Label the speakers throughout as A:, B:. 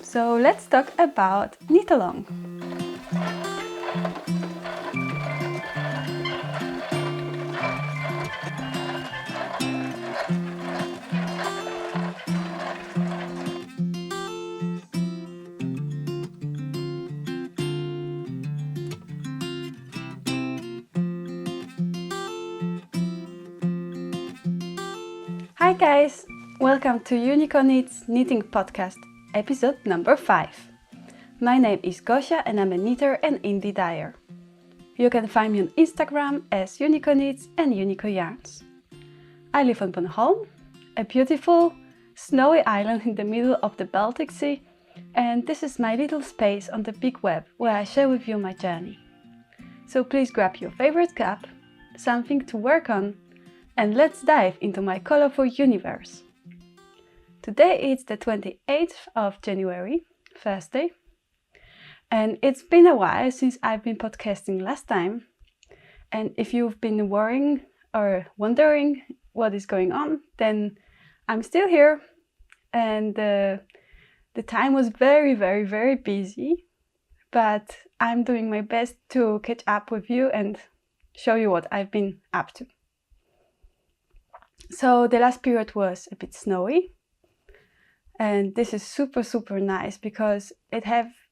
A: So let's talk about knit along. Hi guys, welcome to Uniko Knits Knitting Podcast, episode number 5. My name is Casia and I'm a knitter and indie dyer. You can find me on Instagram as Uniko Knits and Uniko Yarns. I live on Bornholm, a beautiful snowy island in the middle of the Baltic Sea, and this is my little space on the big web where I share with you my journey. So please grab your favorite cup, something to work on, and let's dive into my colorful universe. Today is the 28th of January, Thursday, and it's been a while since I've been podcasting last time. And if you've been worrying or wondering what is going on, then I'm still here. And the time was very busy, but I'm doing my best to catch up with you and show you what I've been up to. So the last period was a bit snowy, and this is super nice because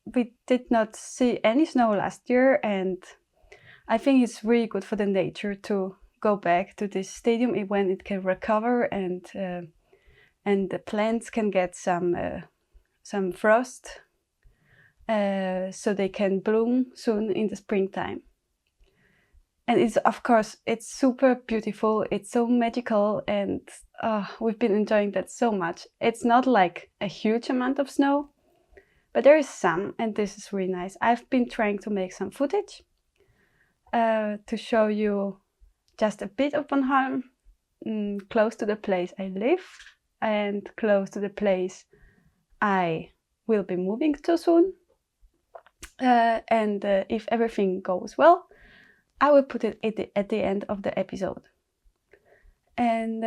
A: we did not see any snow last year, and I think it's really good for the nature to go back to this stadium when it can recover and the plants can get some frost, so they can bloom soon in the springtime. And it's super beautiful, it's so magical, and we've been enjoying that so much. It's not like a huge amount of snow, but there is some, and this is really nice. I've been trying to make some footage to show you just a bit of Bornholm, close to the place I live and close to the place I will be moving to soon. And if everything goes well, I will put it at the end of the episode. And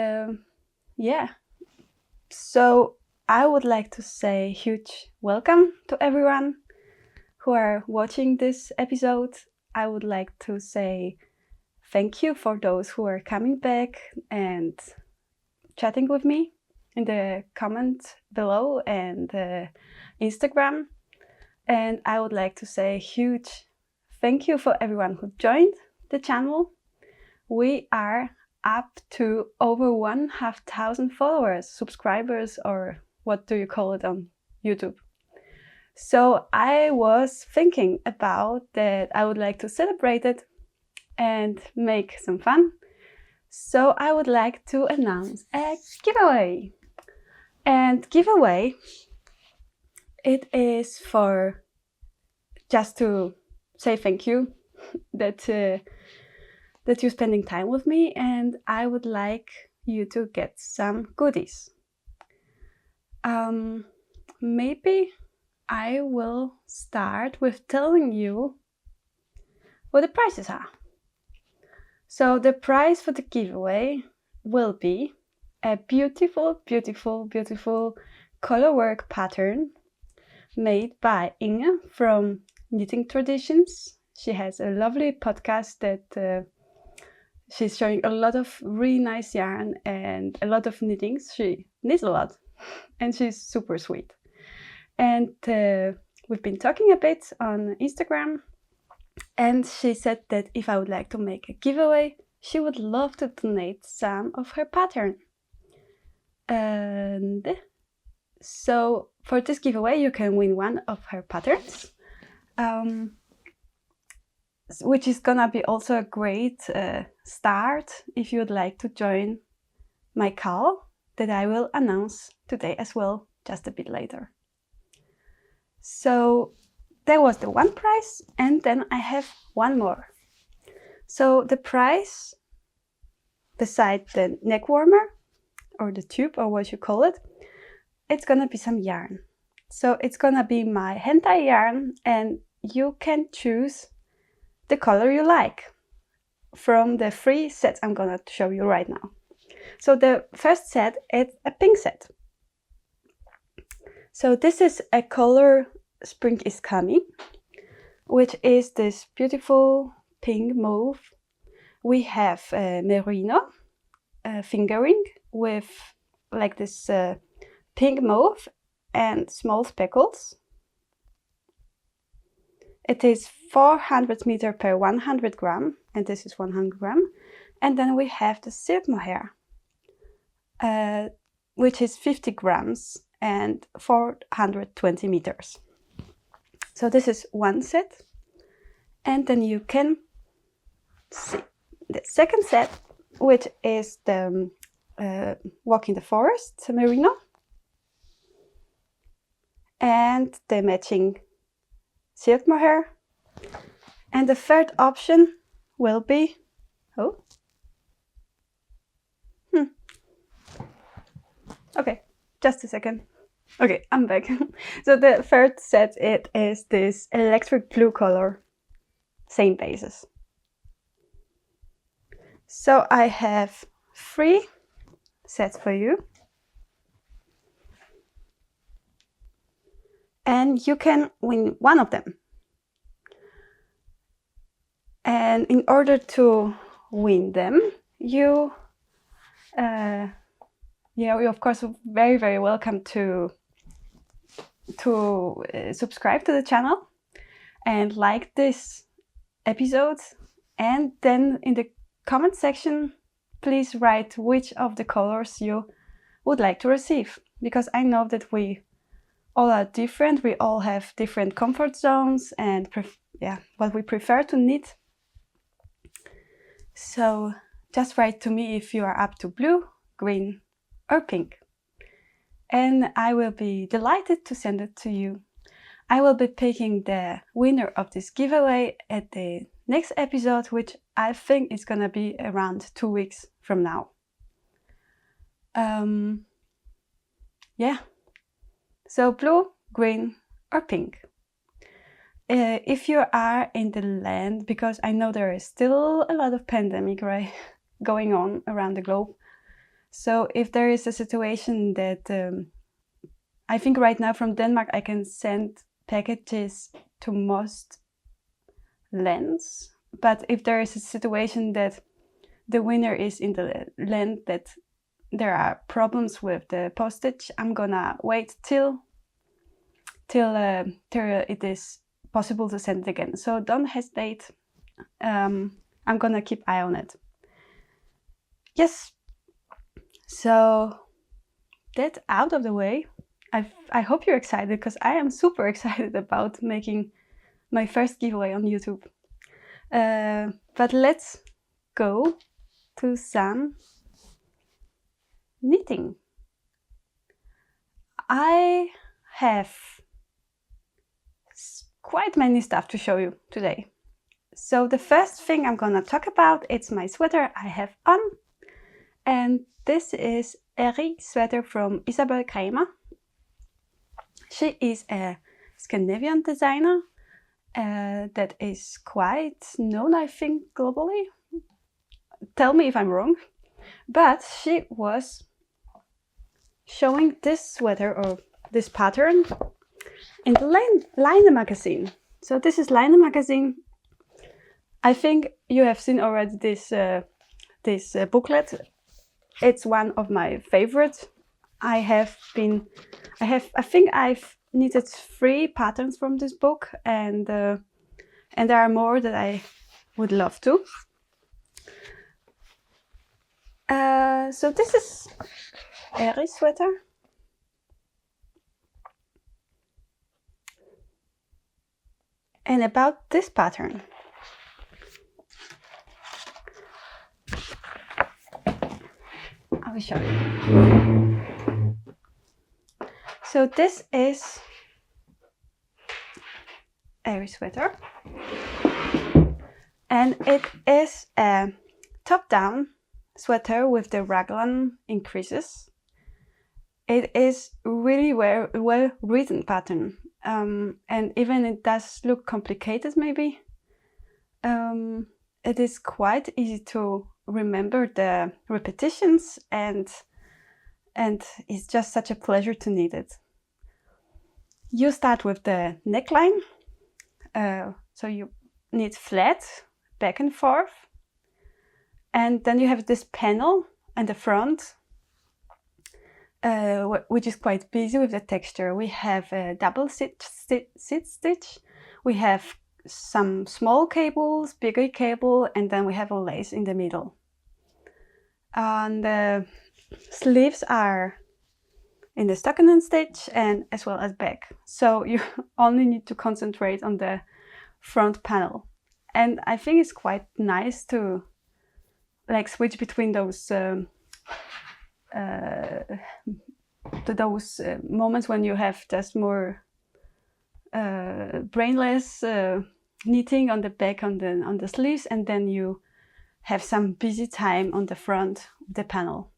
A: so I would like to say huge welcome to everyone who are watching this episode. I would like to say thank you for those who are coming back and chatting with me in the comments below and Instagram. And I would like to say huge thank you for everyone who joined the channel. We are up to over 1,500 followers, subscribers, or what do you call it on YouTube. So I was thinking about that I would like to celebrate it and make some fun. So I would like to announce a giveaway. And giveaway, it is for just to say thank you that you're spending time with me, and I would like you to get some goodies. Maybe I will start with telling you what the prizes are. So the prize for the giveaway will be a beautiful colorwork pattern made by Inge from Knitting Traditions. She has a lovely podcast that she's showing a lot of really nice yarn and a lot of knittings. She knits a lot and she's super sweet. And we've been talking a bit on Instagram, and she said that if I would like to make a giveaway, she would love to donate some of her pattern. And so for this giveaway, you can win one of her patterns, which is gonna be also a great start if you would like to join my KAL that I will announce today as well, just a bit later. So that was the one prize, and then I have one more. So the prize, beside the neck warmer or the tube or what you call it, it's gonna be some yarn. So it's gonna be my hand dye yarn, and you can choose the color you like from the 3 sets I'm gonna show you right now. So the first set is a pink set. So this is a color Spring is Coming, which is this beautiful pink mauve. We have merino fingering with like this pink mauve and small speckles. It is 400 meter per 100 gram, and this is 100 gram. And then we have the silk mohair, which is 50 grams and 420 meters. So this is one set. And then you can see the second set, which is the Walk in the Forest merino. And the matching silk mohair. And the third option will be, okay, just a second. Okay, I'm back. So the third set, it is this electric blue color, same basis. So I have 3 sets for you. And you can win one of them. And in order to win them, you're of course very, very welcome to subscribe to the channel and like this episode. And then in the comment section, please write which of the colors you would like to receive, because I know that we all are different. We all have different comfort zones and what we prefer to knit. So just write to me if you are up to blue, green or pink. And I will be delighted to send it to you. I will be picking the winner of this giveaway at the next episode, which I think is gonna be around 2 weeks from now. So blue, green or pink. If you are in the land, because I know there is still a lot of pandemic going on around the globe. So if there is a situation that I think right now from Denmark I can send packages to most lands, but if there is a situation that the winner is in the land that there are problems with the postage, I'm gonna wait till it is possible to send it again. So don't hesitate. I'm gonna keep eye on it. Yes. So that out of the way, I hope you're excited, because I am super excited about making my first giveaway on YouTube. But let's go to some knitting. I have quite many stuff to show you today. So the first thing I'm gonna talk about, it's my sweater I have on. And this is a sweater from Isabell Kraemer. She is a Scandinavian designer that is quite known, I think, globally. Tell me if I'm wrong. But she was showing this sweater or this pattern in the Laine magazine. So this is Laine magazine. I think you have seen already this booklet. It's one of my favorites. I think I've knitted 3 patterns from this book, and there are more that I would love to. So this is a sweater. And about this pattern. I will show you. So this is a sweater. And it is a top-down sweater with the raglan increases. It is really well written pattern. And even it does look complicated maybe. It is quite easy to remember the repetitions, and it's just such a pleasure to knit it. You start with the neckline, so you knit flat back and forth, and then you have this panel in the front, which is quite busy with the texture. We have a double sit stitch, we have some small cables, bigger cable, and then we have a lace in the middle. And the sleeves are in the stockinette stitch and as well as back. So you only need to concentrate on the front panel. And I think it's quite nice to like switch between those moments when you have just more brainless knitting on the back on the sleeves, and then you have some busy time on the front of the panel.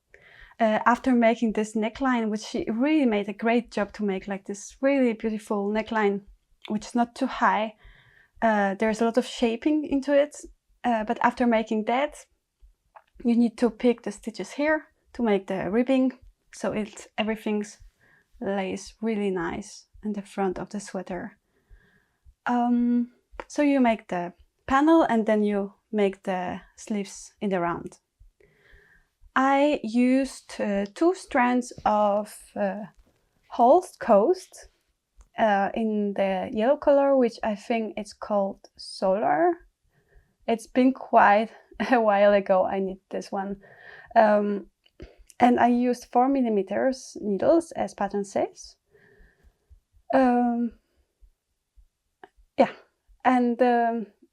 A: After making this neckline, which she really made a great job to make like this really beautiful neckline, which is not too high. There's a lot of shaping into it, but after making that, you need to pick the stitches here to make the ribbing, so everything lays really nice in the front of the sweater. So you make the panel and then you make the sleeves in the round. I used 2 strands of holst coast in the yellow color, which I think it's called Solar. It's been quite a while ago I knit this one. And I used 4mm needles as pattern says. Yeah, and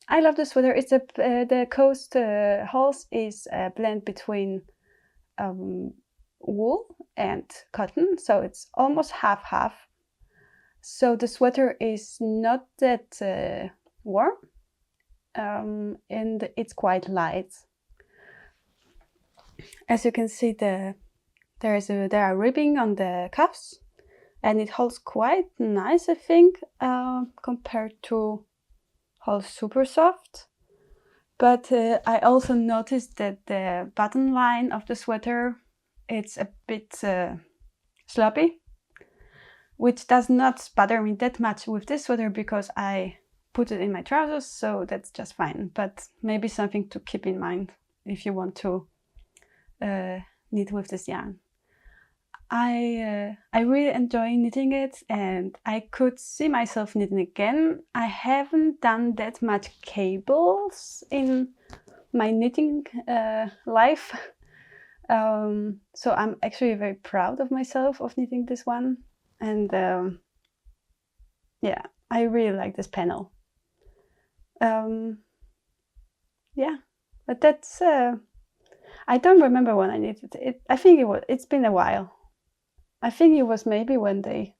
A: I love the sweater. It's the coast holst is a blend between wool and cotton, so it's almost half-half. So the sweater is not that warm, and it's quite light. As you can see, there are ribbing on the cuffs, and it holds quite nice, I think, compared to holst super soft. But I also noticed that the button line of the sweater, it's a bit sloppy, which does not bother me that much with this sweater because I put it in my trousers, so that's just fine. But maybe something to keep in mind if you want to knit with this yarn. I really enjoy knitting it, and I could see myself knitting again. I haven't done that much cables in my knitting life, so I'm actually very proud of myself of knitting this one. And yeah, I really like this panel. Yeah, but that's I don't remember when I knitted it. I think it's been a while. I think it was maybe when the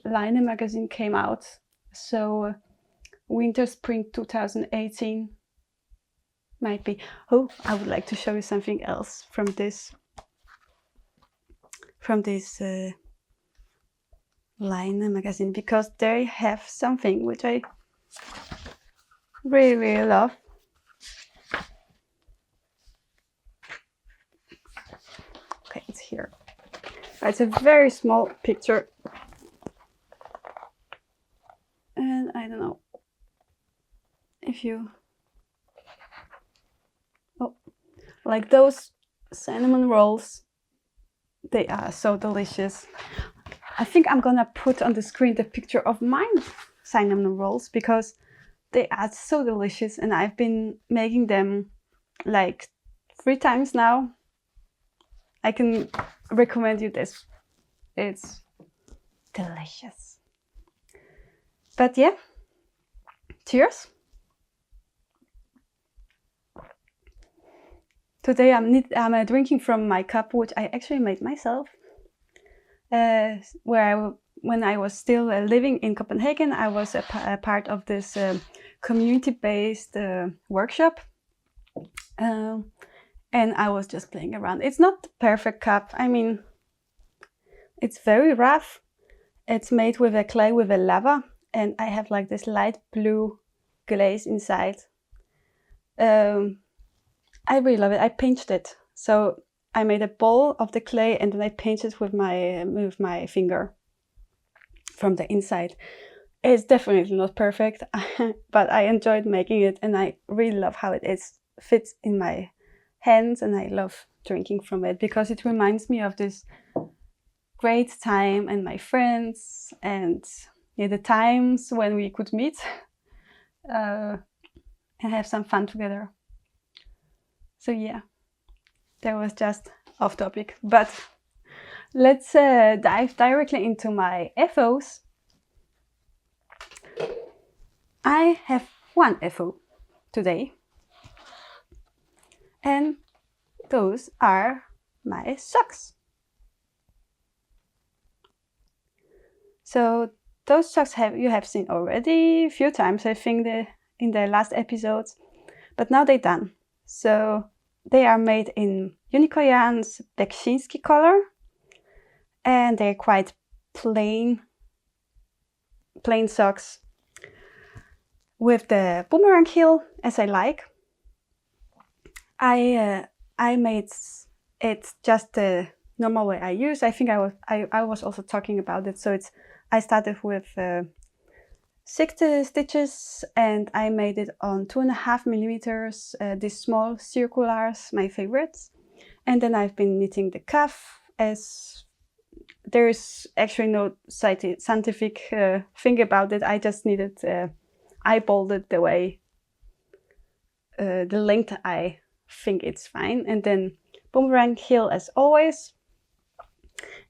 A: Laine magazine came out. So winter spring 2018 might be. Oh, I would like to show you something else from this Laine magazine, because they have something which I really, really love. Okay, it's here. It's a very small picture, and I don't know if you like those cinnamon rolls. They are so delicious. I think I'm gonna put on the screen the picture of mine cinnamon rolls because they are so delicious, and I've been making them like 3 times now. I can recommend you this. It's delicious. But yeah, cheers. Today I'm drinking from my cup, which I actually made myself. When I was still living in Copenhagen, I was a part of this community-based workshop. And I was just playing around. It's not the perfect cup. I mean, it's very rough. It's made with a clay with a lava, and I have like this light blue glaze inside. I really love it. I pinched it, so I made a ball of the clay and then I painted with my finger from the inside. It's definitely not perfect, but I enjoyed making it and I really love how it fits in my hands, and I love drinking from it because it reminds me of this great time and my friends and the times when we could meet and have some fun together. So yeah, that was just off topic, but let's dive directly into my FOs. I have one FO today, and those are my socks. So those socks you have seen already a few times, I think, in the last episodes, but now they're done. So they are made in Uniko Yarn's Beksinski color, and they're quite plain socks with the boomerang heel, as I like. I made it just the normal way I use. I think I was also talking about it. So I started with 60 stitches and I made it on 2.5 millimeters. These small circulars, my favorites. And then I've been knitting the cuff, as there's actually no scientific thing about it. I just needed eyeballed it the way the length I think it's fine, and then boomerang heel as always.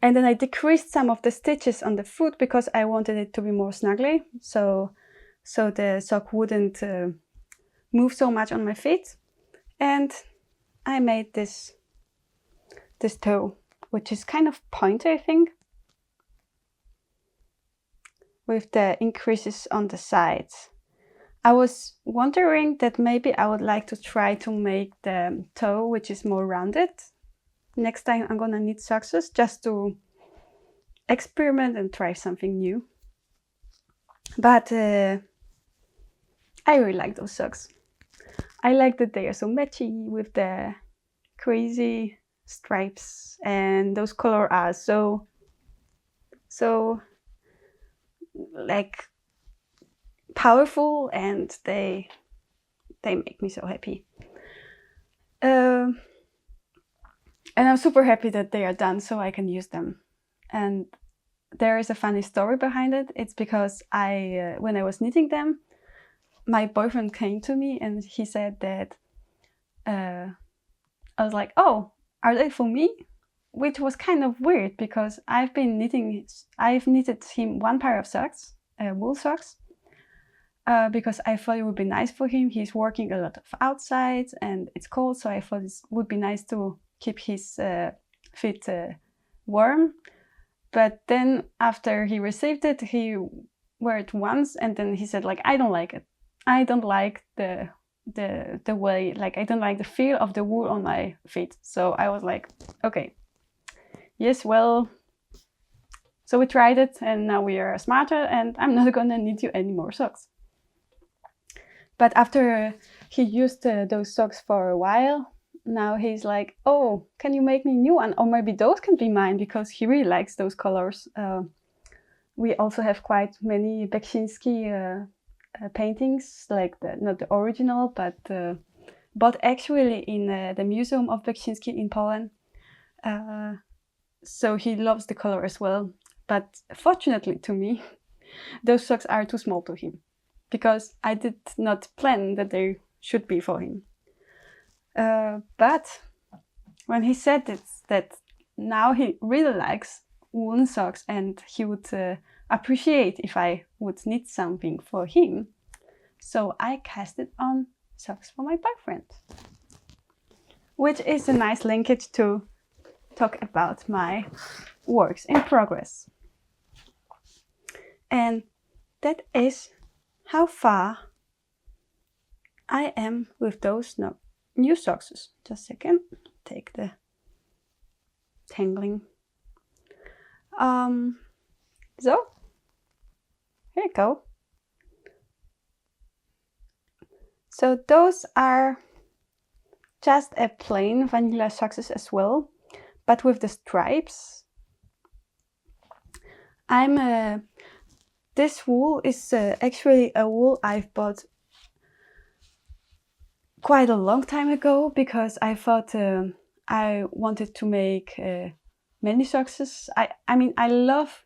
A: And then I decreased some of the stitches on the foot because I wanted it to be more snuggly, so the sock wouldn't move so much on my feet. And I made this toe, which is kind of pointy, I think, with the increases on the sides. I was wondering that maybe I would like to try to make the toe, which is more rounded. Next time I'm gonna knit socks just to experiment and try something new. But I really like those socks. I like that they are so matchy with the crazy stripes, and those colors are so like powerful, and they make me so happy. And I'm super happy that they are done so I can use them. And there is a funny story behind it. It's because when I was knitting them, my boyfriend came to me and he said that I was like, oh, are they for me? Which was kind of weird because I've knitted him one pair of socks, wool socks, because I thought it would be nice for him. He's working a lot of outside and it's cold, so I thought it would be nice to keep his feet warm. But then after he received it, he wore it once and then he said, like, I don't like it. I don't like the way, like, I don't like the feel of the wool on my feet. So I was like, okay, yes, well, so we tried it and now we are smarter and I'm not gonna knit you any more socks. But after he used those socks for a while, now he's like, oh, can you make me a new one? Or maybe those can be mine, because he really likes those colors. We also have quite many Beksinski paintings, like not the original, but actually in the Museum of Beksinski in Poland. So he loves the color as well. But fortunately to me, those socks are too small to him, because I did not plan that they should be for him. But when he said that now he really likes woolen socks and he would appreciate if I would knit something for him, so I cast it on socks for my boyfriend, which is a nice linkage to talk about my works in progress. And that is how far I am with those new socks. Just a second, take the tangling. So here you go. So those are just a plain vanilla socks as well. but with the stripes. This wool is actually a wool I've bought quite a long time ago, because I thought I wanted to make many socks. I mean, I love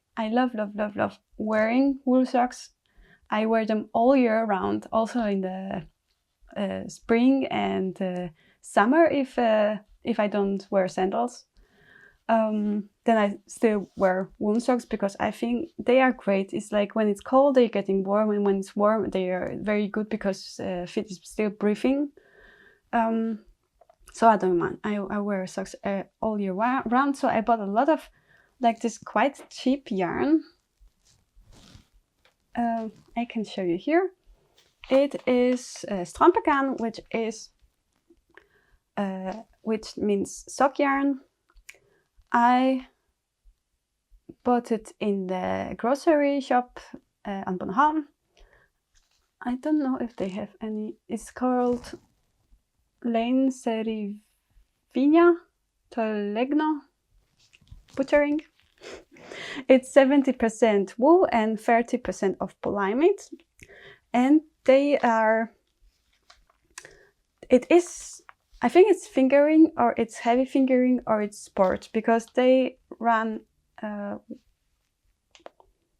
A: wearing wool socks. I wear them all year round, also in the spring and summer if I don't wear sandals. Then I still wear woolen socks because I think they are great. It's like when it's cold, they're getting warm, and when it's warm, they are very good because feet is still breathing. So I don't mind. I wear socks all year round. So I bought a lot of like this quite cheap yarn. I can show you here. It is strandpekan, which means sock yarn. I bought it in the grocery shop on Bornholm. I don't know if they have any. It's called Laine Tolegno Butchering. It's 70% wool and 30% of polyamide, and they are. It is. I think it's fingering, or it's heavy fingering, or it's sport, because they run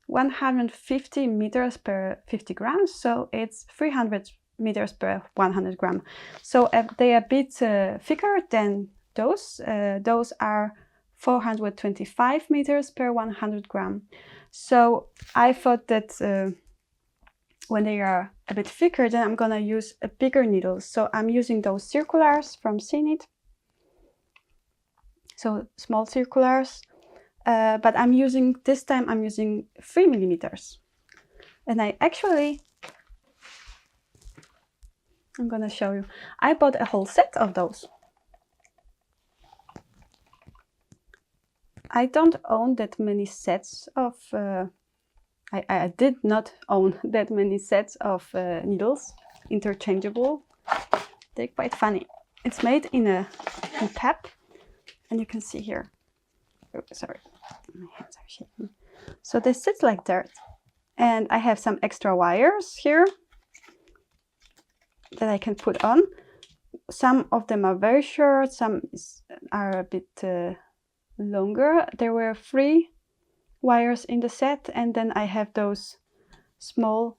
A: 150 meters per 50 grams, so it's 300 meters per 100 gram. So they are a bit thicker than those. Those are 425 meters per 100 gram. So I thought that when they are a bit thicker, then I'm gonna use a bigger needle. So I'm using those circulars from Knit. So small circulars, but this time I'm using 3 millimeters. And I'm gonna show you. I bought a whole set of those. I don't own that many sets of I did not own that many sets of needles, interchangeable. They're quite funny. It's made in PEP, and you can see here. Oh, sorry, my hands are shaking. So they sit like that, and I have some extra wires here that I can put on. Some of them are very short, some are a bit longer. There were 3 wires in the set, and then I have those small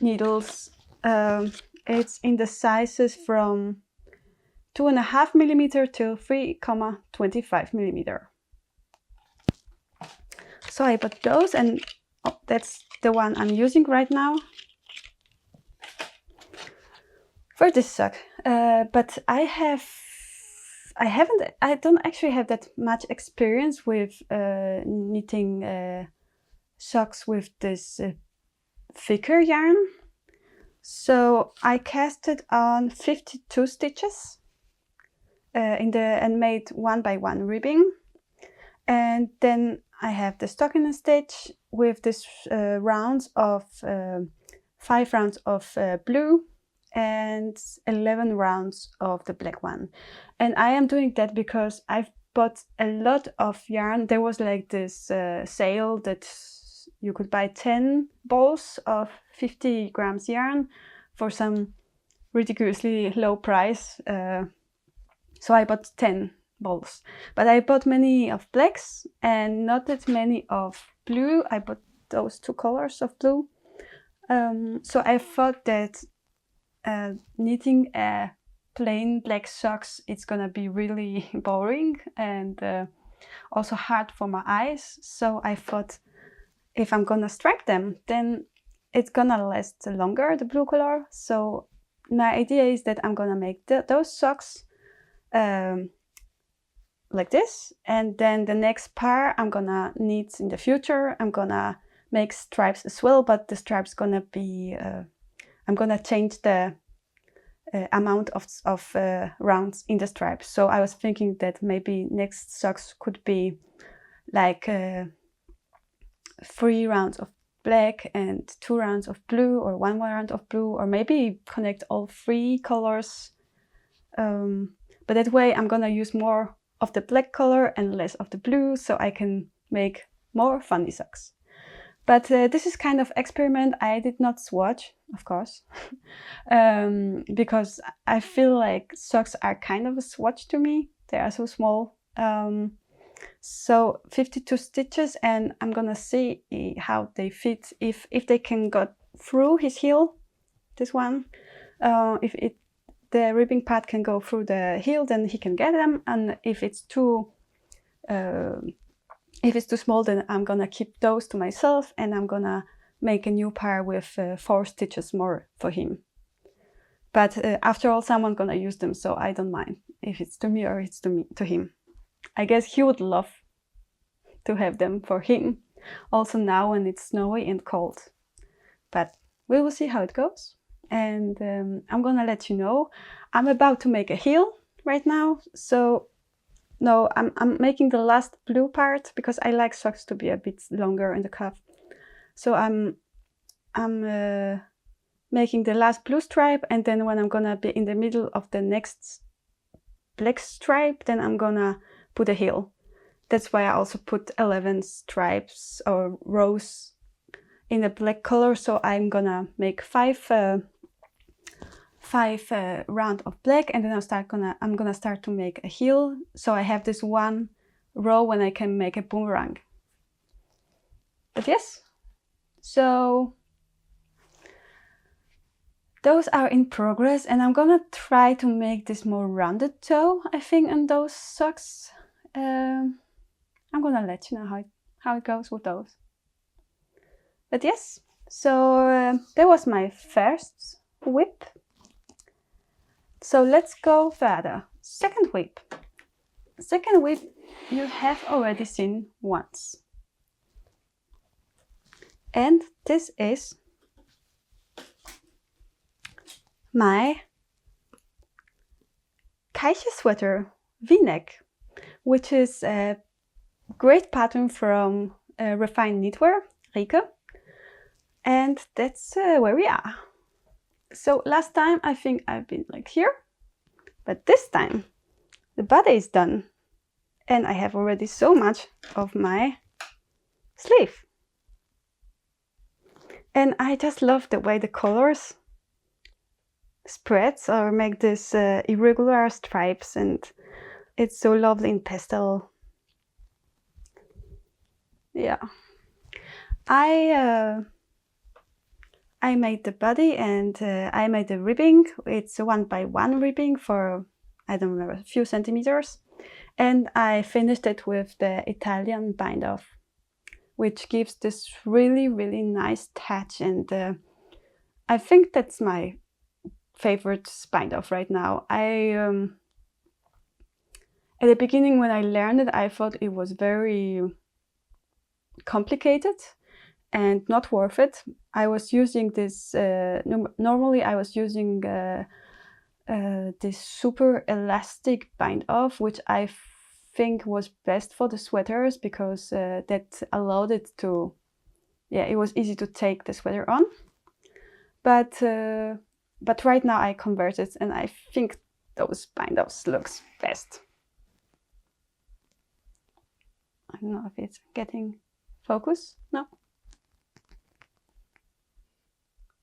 A: needles. It's in the sizes from 2.5 millimeter to 3,25 millimeter. So I bought those, and that's the one I'm using right now for this sock. But I don't actually have that much experience with knitting socks with this thicker yarn. So I casted on 52 stitches and made 1 by 1 ribbing. And then I have the stocking stitch with this 5 rounds of blue and 11 rounds of the black one. And I am doing that because I've bought a lot of yarn. There was like this sale that you could buy 10 balls of 50 grams yarn for some ridiculously low price. So I bought 10 balls. But I bought many of blacks and not that many of blue. I bought those 2 colors of blue. So I thought that knitting a plain black socks, it's gonna be really boring and also hard for my eyes. So I thought if I'm gonna stripe them, then it's gonna last longer, the blue color. So my idea is that I'm gonna make those socks like this, and then the next pair I'm gonna knit in the future. I'm gonna make stripes as well, but the stripes gonna be I'm gonna change the amount of rounds in the stripes. So I was thinking that maybe next socks could be like 3 rounds of black and 2 rounds of blue, or 1 round of blue, or maybe connect all 3 colors. But that way I'm gonna use more of the black color and less of the blue, so I can make more funny socks. But this is kind of experiment. I did not swatch, of course, because I feel like socks are kind of a swatch to me. They are so small. So 52 stitches, and I'm gonna see how they fit, if they can go through his heel, this one. If the ribbing part can go through the heel, then he can get them, and if it's too small, then I'm gonna keep those to myself, and I'm gonna make a new pair with 4 stitches more for him. But after all, someone's gonna use them, so I don't mind if it's to me or it's to him. I guess he would love to have them for him, also now when it's snowy and cold. But we will see how it goes, and I'm gonna let you know. I'm about to make a heel right now, so no, I'm making the last blue part because I like socks to be a bit longer in the cuff. So I'm making the last blue stripe, and then when I'm gonna be in the middle of the next black stripe, then I'm gonna put a heel. That's why I also put 11 stripes or rows in the black color. So I'm gonna make 5 round of black, and then I'm gonna start to make a heel, so I have this one row when I can make a boomerang. But yes, so those are in progress, and I'm gonna try to make this more rounded toe, I think, on those socks. I'm gonna let you know how it goes with those. But yes, so that was my first whip. So let's go further. Second whip. Second whip you have already seen once. And this is my Kajsa sweater V-neck, which is a great pattern from Refined Knitwear, Vega. And that's where we are. So last time I think I've been like here, but this time the body is done, and I have already so much of my sleeve. And I just love the way the colors spreads or make this irregular stripes, and it's so lovely in pastel. Yeah, I made the body, and I made the ribbing. It's a 1x1 ribbing for, I don't remember, a few centimeters. And I finished it with the Italian bind off, which gives this really, really nice touch. And I think that's my favorite bind off right now. At the beginning when I learned it, I thought it was very complicated and not worth it. I was using this, normally I was using this super elastic bind off, which I think was best for the sweaters because that allowed it to, it was easy to take the sweater on. But right now I converted, and I think those bind offs looks best. I don't know if it's getting focus.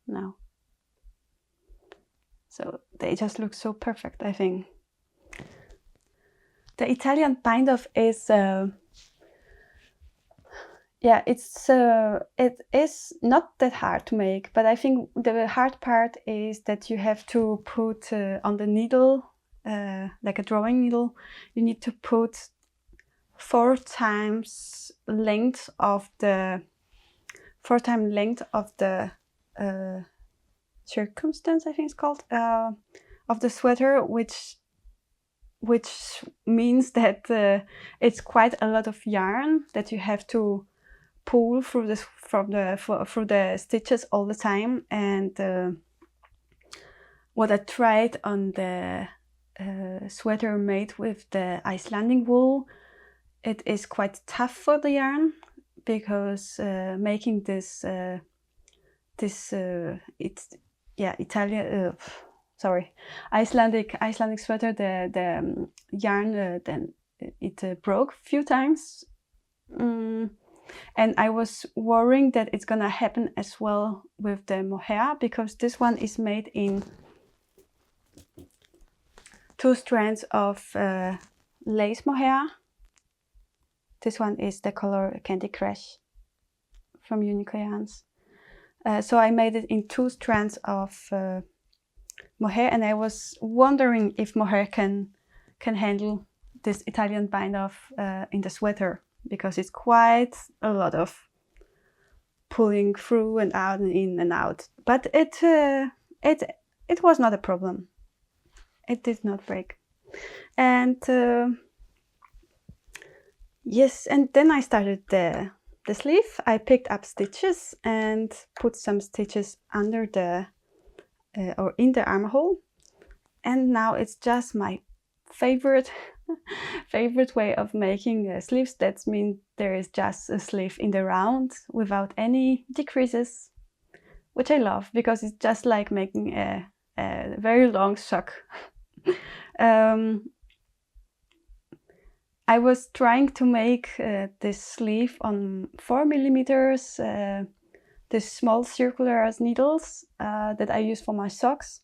A: No. So they just look so perfect, I think. The Italian bind off is it is not that hard to make, but I think the hard part is that you have to put on the needle, like a drawing needle, you need to put 4 times length of the circumstance, I think it's called, of the sweater, which means that it's quite a lot of yarn that you have to pull through the stitches all the time. And what I tried on the sweater made with the Icelandic wool, it is quite tough for the yarn, because making this Icelandic sweater, the yarn then it broke a few times. And I was worrying that it's gonna happen as well with the mohair, because this one is made in 2 strands of lace mohair. This one is the color Candy Crush from Uniko yarns. So I made it in 2 strands of mohair, and I was wondering if mohair can handle this Italian bind off in the sweater, because it's quite a lot of pulling through and out and in and out. But it was not a problem. It did not break. And yes, and then I started the sleeve. I picked up stitches and put some stitches under the or in the armhole, and now it's just my favorite way of making sleeves. That means there is just a sleeve in the round without any decreases, which I love, because it's just like making a very long sock. I was trying to make this sleeve on 4 millimeters, the small circular needles that I use for my socks,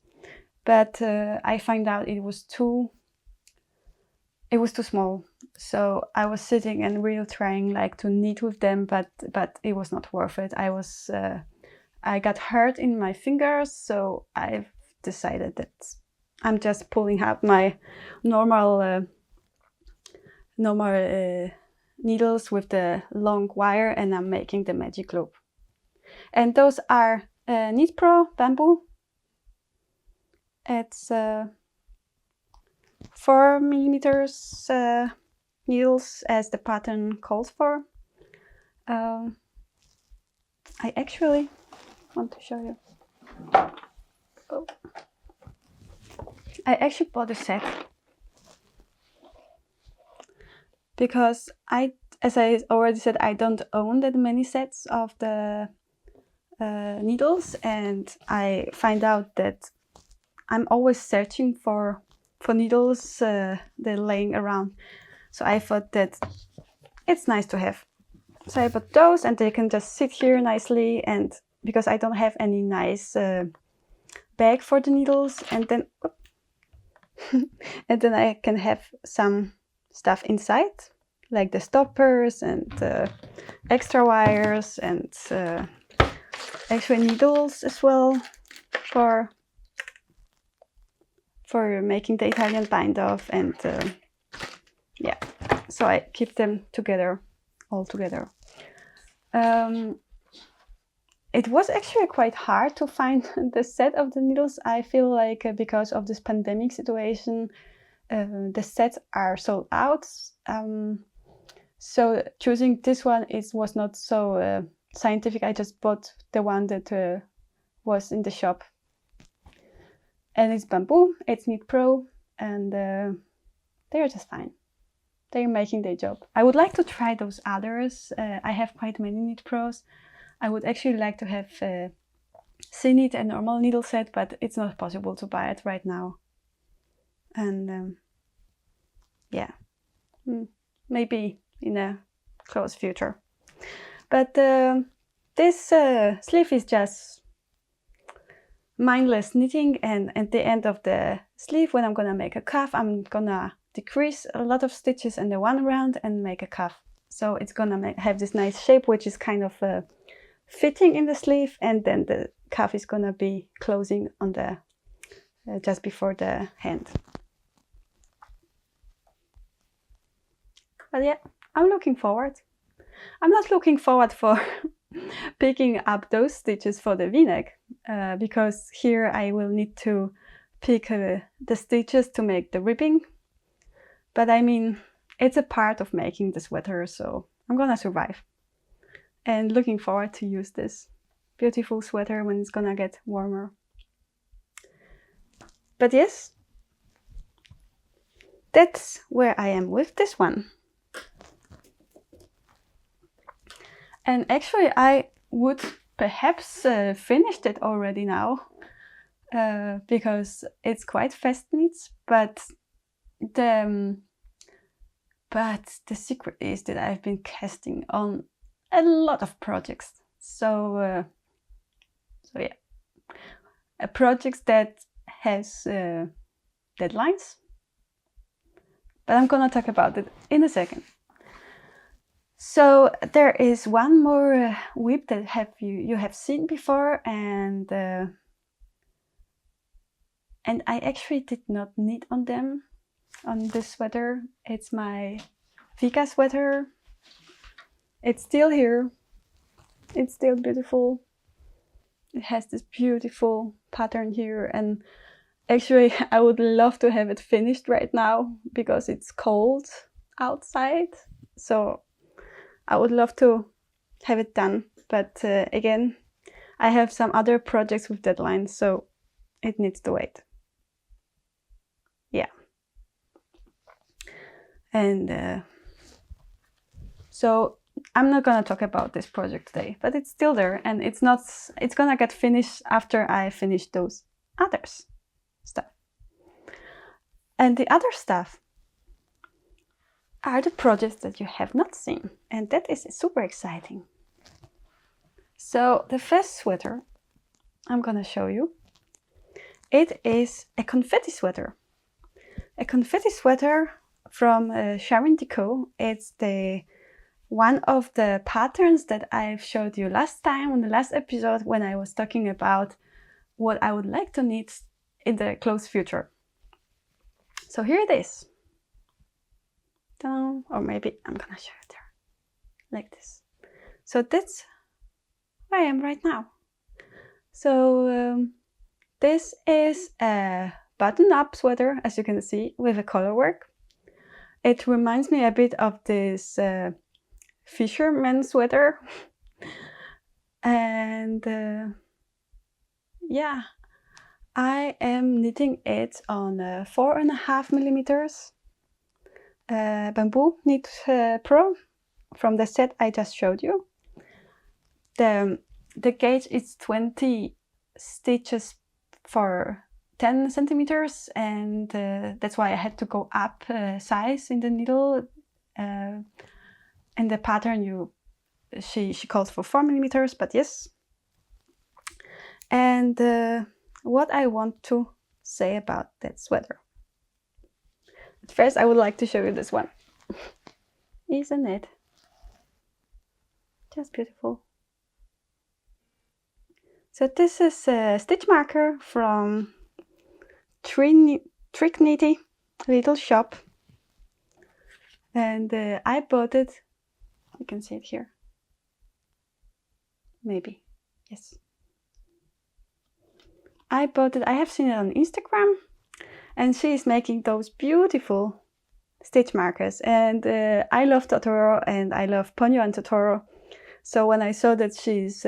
A: but I found out it was too small. So I was sitting and really trying like to knit with them, but it was not worth it. I got hurt in my fingers, so I've decided that I'm just pulling out my normal needles with the long wire, and I'm making the magic loop. And those are Knit Pro bamboo. It's 4 millimeters needles as the pattern calls for. I actually want to show you. Oh. I actually bought a set, because as I already said, I don't own that many sets of the needles, and I find out that I'm always searching for needles that are laying around. So I thought that it's nice to have. So I bought those, and they can just sit here nicely, and because I don't have any nice bag for the needles, and then and then I can have some stuff inside, like the stoppers and extra wires and extra needles as well for making the Italian bind off. And yeah, so I keep them together, all together. It was actually quite hard to find the set of the needles. I feel like because of this pandemic situation, the sets are sold out. So choosing this one was not so scientific. I just bought the one that was in the shop. And it's bamboo, it's Knit Pro, and they're just fine. They're making their job. I would like to try those others. I have quite many Knit Pros. I would actually like to have C-knit and normal needle set, but it's not possible to buy it right now. And yeah, maybe in a close future. But this sleeve is just mindless knitting, and at the end of the sleeve, when I'm gonna make a cuff, I'm gonna decrease a lot of stitches in the one round and make a cuff. So it's gonna have this nice shape, which is kind of fitting in the sleeve, and then the cuff is gonna be closing on the just before the hand. But yeah, I'm looking forward. I'm not looking forward for picking up those stitches for the V-neck, because here I will need to pick the stitches to make the ribbing. But I mean, it's a part of making the sweater, so I'm gonna survive. And looking forward to use this beautiful sweater when it's gonna get warmer. But yes, that's where I am with this one. And actually I would perhaps finish it already now, because it's quite fast knits, but But the secret is that I've been casting on a lot of projects. So yeah, projects that has deadlines. But I'm gonna talk about it in a second. So there is one more whip that you have seen before, and I actually did not knit on them on this sweater. It's my Vega sweater. It's still here. It's still beautiful. It has this beautiful pattern here, and actually I would love to have it finished right now because it's cold outside. So I would love to have it done, but again, I have some other projects with deadlines, so it needs to wait. Yeah. And so I'm not gonna talk about this project today, but it's still there, and it's gonna get finished after I finish those others stuff. And the other stuff are the projects that you have not seen, and that is super exciting. So the first sweater I'm gonna show you, it is a confetti sweater. A confetti sweater from Sharins.dk. It's one of the patterns that I've showed you last time on the last episode when I was talking about what I would like to knit in the close future. So here it is. Or maybe I'm gonna show it there, like this. So that's where I am right now. So this is a button-up sweater, as you can see, with a colorwork. It reminds me a bit of this fisherman sweater. And yeah, I am knitting it on 4.5 millimeters bamboo knit pro from the set I just showed you. The gauge is 20 stitches for 10 centimeters, and that's why I had to go up size in the needle. And the pattern she calls for 4 millimeters, but yes. And what I want to say about that sweater. At first, I would like to show you this one. Isn't it just beautiful? So this is a stitch marker from TrickNitty little shop, and I bought it. You can see it here. Maybe, yes. I bought it. I have seen it on Instagram, and she is making those beautiful stitch markers. And I love Totoro, and I love Ponyo and Totoro. So when I saw that she's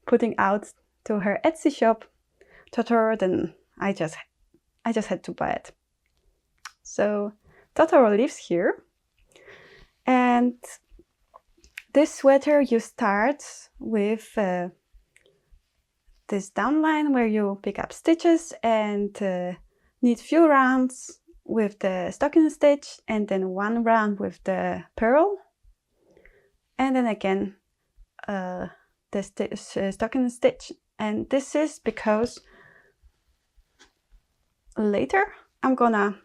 A: putting out to her Etsy shop Totoro, then I just had to buy it. So Totoro lives here, and this sweater you start with this downline where you pick up stitches and knit few rounds with the stocking stitch, and then one round with the purl, and then again the stocking stitch. And this is because later I'm gonna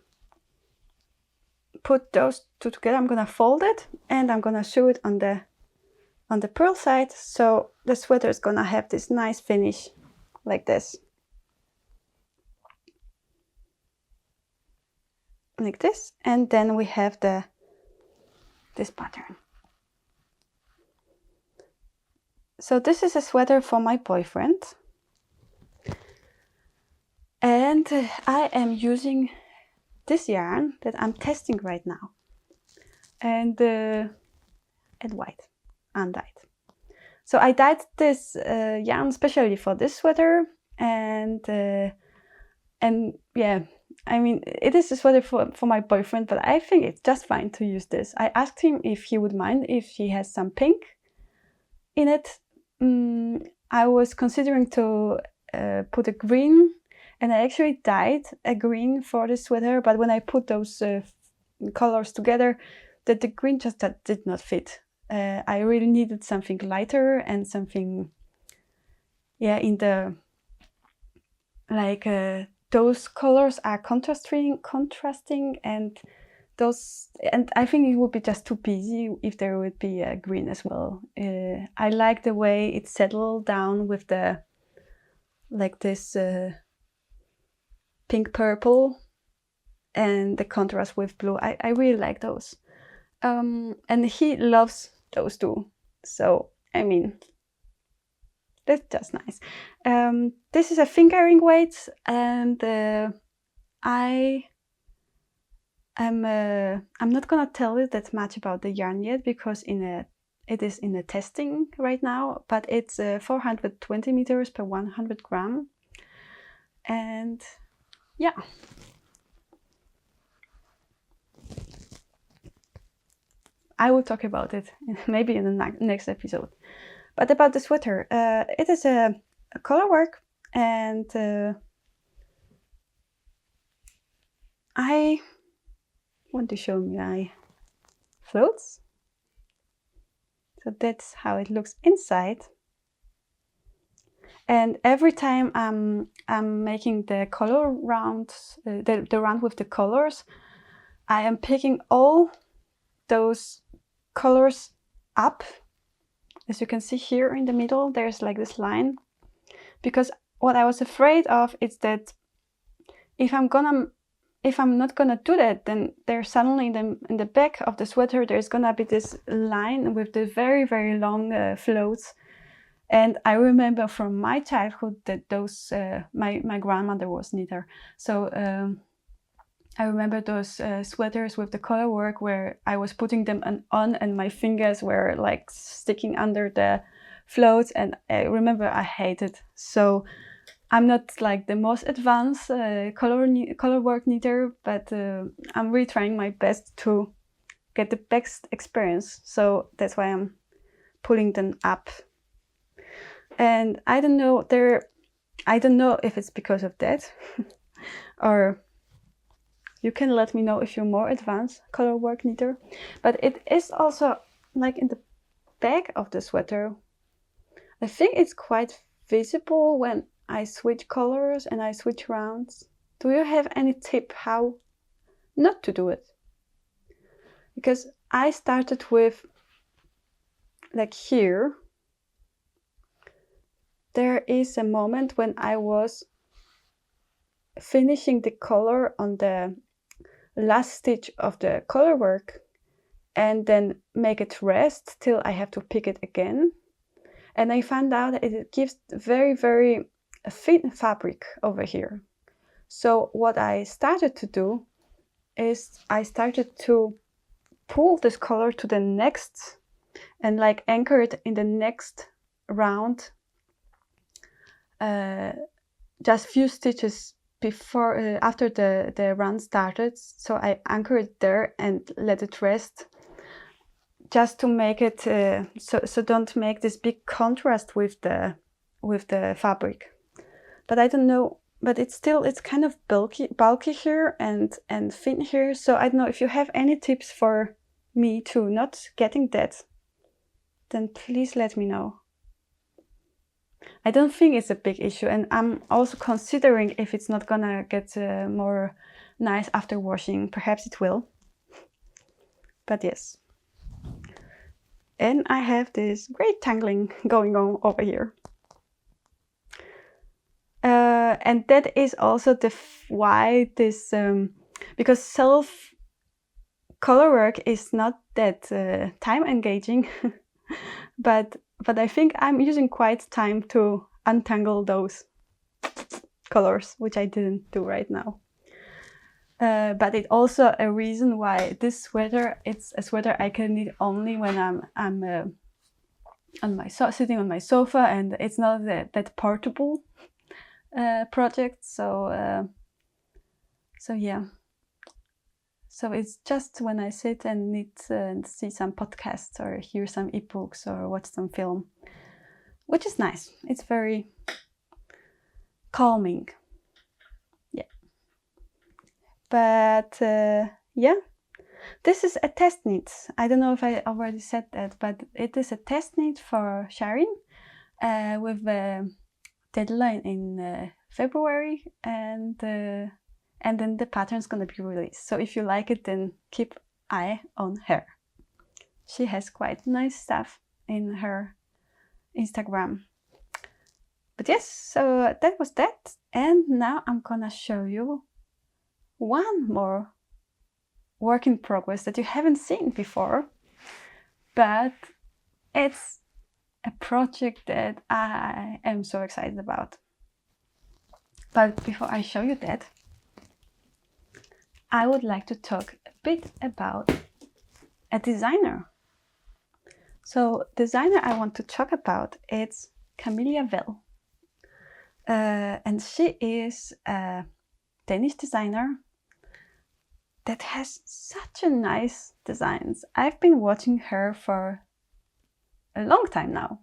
A: put those two together. I'm gonna fold it and I'm gonna sew it on the purl side, so the sweater is gonna have this nice finish like this. Like this, and then we have this pattern. So this is a sweater for my boyfriend, and I am using this yarn that I'm testing right now, and white, undyed. So I dyed this yarn specially for this sweater, and yeah, I mean, it is a sweater for my boyfriend, but I think it's just fine to use this. I asked him if he would mind if she has some pink in it. I was considering to put a green, and I actually dyed a green for the sweater, but when I put those colors together, that the green just did not fit. I really needed something lighter and something, in the, like, those colors are contrasting, and I think it would be just too busy if there would be a green as well. I like the way it settled down with the, like, this pink purple and the contrast with blue. I really like those. And he loves those too. So, I mean, that's just nice. This is a fingering weight, and I'm not gonna tell you that much about the yarn yet, because it is in a testing right now, but it's 420 meters per 100 gram. And yeah. I will talk about it maybe in the next episode. But about the sweater, it is a colorwork, and I want to show my floats. So that's how it looks inside. And every time I'm making the color rounds, the round with the colors, I am picking all those colors up. As you can see here in the middle, there's like this line, because what I was afraid of is that if I'm not gonna do that, then there's suddenly in the back of the sweater there's gonna be this line with the very, very long floats. And I remember from my childhood that those my grandmother was knitter, so I remember those sweaters with the color work where I was putting them on and my fingers were like sticking under the floats, and I remember I hated. So I'm not like the most advanced color work knitter, but I'm really trying my best to get the best experience. So that's why I'm pulling them up. And I don't know if it's because of that or you can let me know if you're more advanced color work knitter. But it is also like in the back of the sweater. I think it's quite visible when I switch colors and I switch rounds. Do you have any tip how not to do it? Because I started with, like, here. There is a moment when I was finishing the color on the last stitch of the color work and then make it rest till I have to pick it again. And I found out that it gives very, very thin fabric over here. So what I started to do is I started to pull this color to the next and like anchor it in the next round, just few stitches before after the run started. So I anchor it there and let it rest, just to make it so don't make this big contrast with the fabric. But I don't know, but it's kind of bulky here and thin here. So I don't know if you have any tips for me to not getting that, then please let me know. I don't think it's a big issue, and I'm also considering if it's not gonna get more nice after washing. Perhaps it will, but yes. And I have this great tangling going on over here. And that is also why this, because self color work is not that time engaging, but I think I'm using quite time to untangle those colors, which I didn't do right now. But it's also a reason why this sweater, it's a sweater I can knit only when I'm sitting on my sofa, and it's not that portable project. So yeah. So it's just when I sit and knit and see some podcasts or hear some ebooks or watch some film, which is nice. It's very calming. Yeah. But yeah, this is a test knit. I don't know if I already said that, but it is a test knit for Sharin with a deadline in February, and then the pattern is gonna be released. So if you like it, then keep eye on her. She has quite nice stuff in her Instagram. But yes, so that was that. And now I'm gonna show you one more work in progress that you haven't seen before, but it's a project that I am so excited about. But before I show you that, I would like to talk a bit about a designer. So designer I want to talk about is Camilla Vad. And she is a Danish designer that has such a nice designs. I've been watching her for a long time now,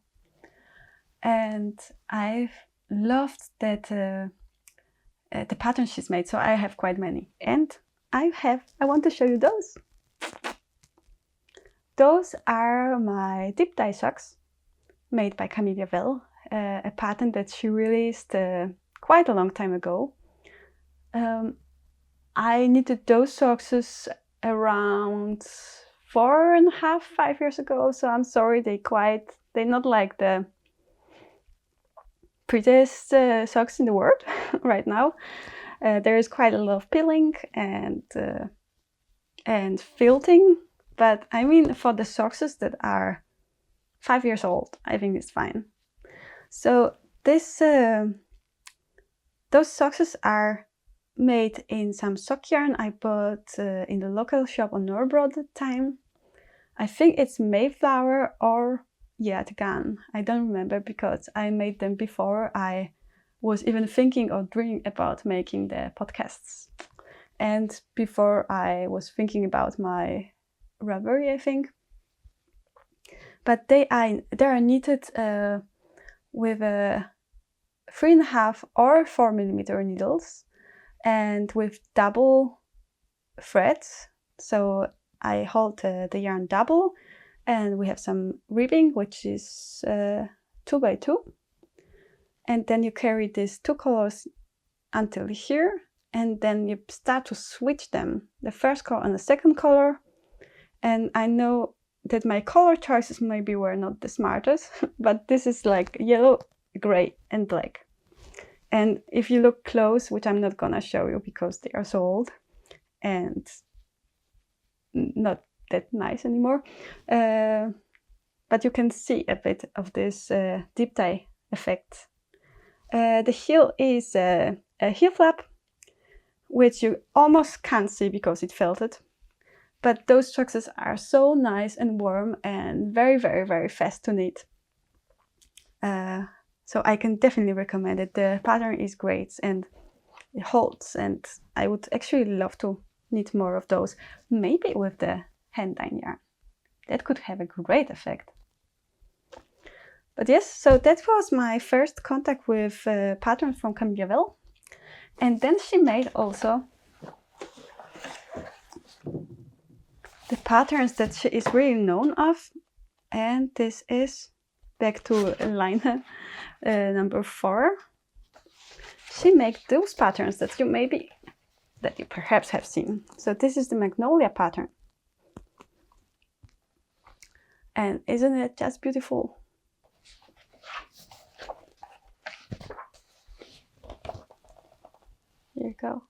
A: and I've loved that the patterns she's made. So I have quite many, and I want to show you those. Those are my deep dye socks made by Camilla Vad, a pattern that she released quite a long time ago. I knitted those socks around 4.5, 5 years ago, so I'm sorry, they're not like the prettiest socks in the world right now. There is quite a lot of peeling and felting, but I mean, for the socks that are 5 years old, I think it's fine. So those socks are made in some sock yarn I bought in the local shop on Nørrebro at the time. I think it's Mayflower or Hjertegarn. I don't remember because I made them before I was even thinking or dreaming about making the podcasts. And before I was thinking about my Ravelry, I think. But they are knitted with a 3.5 or 4mm needles, and with double threads. So I hold the yarn double, and we have some ribbing, which is 2x2. And then you carry these two colors until here, and then you start to switch them, the first color and the second color. And I know that my color choices maybe were not the smartest, but this is like yellow, gray, and black. And if you look close, which I'm not gonna show you because they are so old and not that nice anymore, but you can see a bit of this deep dye effect. The heel is a heel flap, which you almost can't see because it felted. But those socks are so nice and warm and very, very, very fast to knit. So I can definitely recommend it. The pattern is great and it holds, and I would actually love to knit more of those, maybe with the hand dye yarn. That could have a great effect. But yes, so that was my first contact with patterns from Camilla Vad. And then she made also the patterns that she is really known of. And this is back to Laine number 4. She made those patterns that you perhaps have seen. So this is the Magnolia pattern. And isn't it just beautiful? Here you go.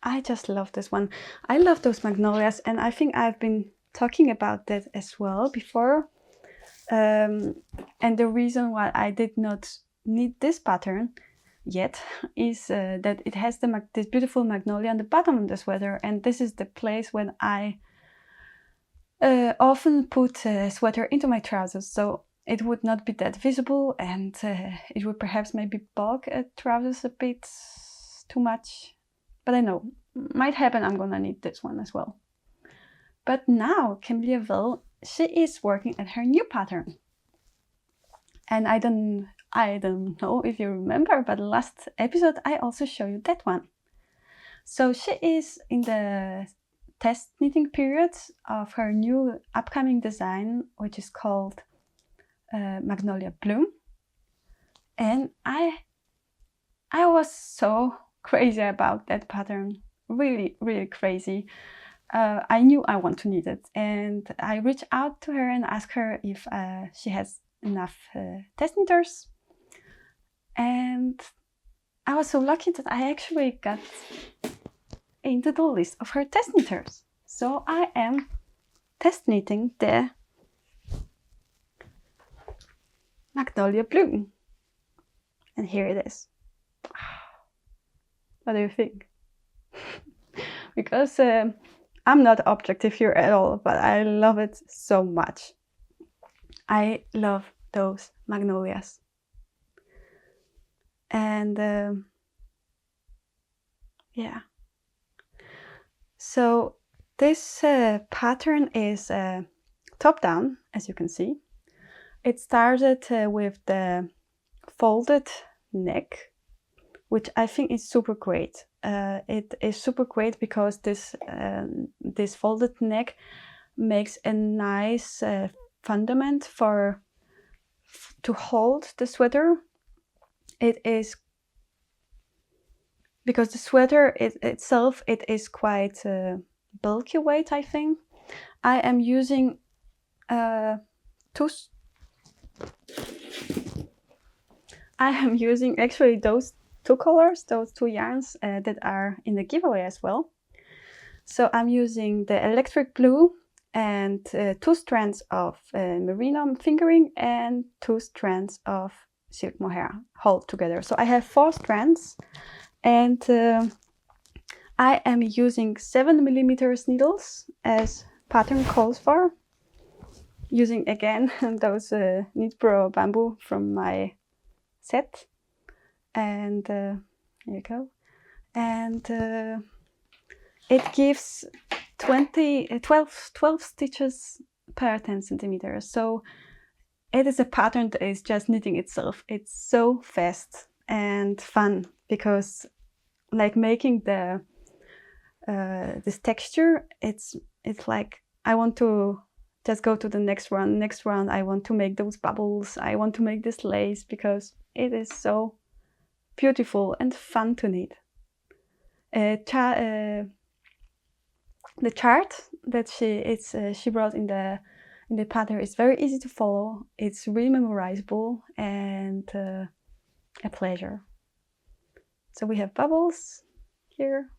A: I just love this one. I love those magnolias, and I think I've been talking about that as well before. And the reason why I did not knit this pattern yet is that it has this beautiful magnolia on the bottom of the sweater, and this is the place when I often put a sweater into my trousers, so it would not be that visible, and it would perhaps maybe bulk a trousers a bit too much. But I know, might happen, I'm gonna need this one as well. But now Camilla Vad, she is working at her new pattern. And I don't know if you remember, but last episode I also showed you that one. So she is in the test knitting period of her new upcoming design, which is called Magnolia Bloom. And I was so crazy about that pattern, really, really crazy. I knew I want to knit it, and I reached out to her and asked her if she has enough test knitters. And I was so lucky that I actually got into the list of her test knitters. So I am test knitting the Magnolia Bloom. And here it is. What do you think? Because I'm not objective here at all, but I love it so much. I love those magnolias. And yeah. So this pattern is top down, as you can see. It started with the folded neck, which I think is super great. It is super great because this folded neck makes a nice fundament to hold the sweater. It is because the sweater itself is quite bulky weight. I think I am using actually those two colors, those two yarns that are in the giveaway as well. So I'm using the electric blue and 2 strands of merino fingering and 2 strands of silk mohair hold together. So I have 4 strands, and I am using 7mm needles as pattern calls for. Using again those Knit Pro bamboo from my set, and here you go. And it gives 12 stitches per 10 centimeters. So it is a pattern that is just knitting itself. It's so fast and fun because, like, making the this texture, it's like I want to just go to the next round. I want to make those bubbles. I want to make this lace because it is so beautiful and fun to knit. The chart that she brought in the pattern is very easy to follow. It's really memorizable and a pleasure. So we have bubbles here,